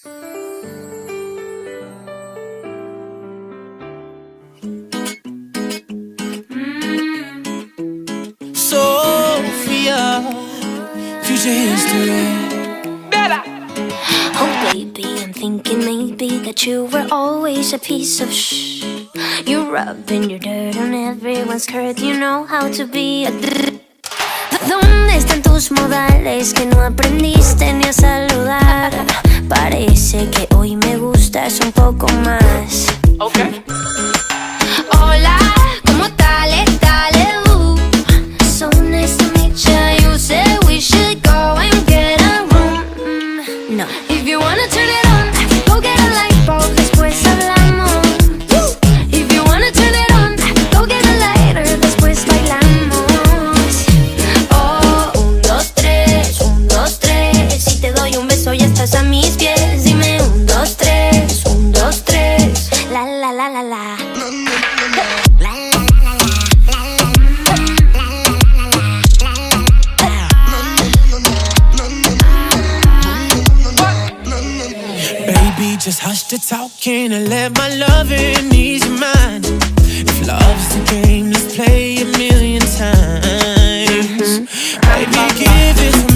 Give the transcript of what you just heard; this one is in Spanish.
Sophia, future history. Oh baby, I'm thinking maybe that you were always a piece of shh. You're rubbing your dirt on everyone's skirt. You know how to be a ¿Dónde están tus modales que no aprendiste ni a saludar? Parece que hoy me gustas un poco más. Okay. Hola, ¿cómo tal? So nice to meet you. You said we should go and get a room. No. If you wanna turn it on, go get a light bulb, después hablamos. If you wanna turn it on, go get a lighter, después bailamos. Oh, 1, 2, 3, 1, 2, 3. Si te doy un beso ya estás a mis pies. Dime 1, 2, 3, 1, 2, 3. La la la la la. Baby, just hush the talking and let my loving ease your mind. If love's the game, let's play a million times. Baby, give it to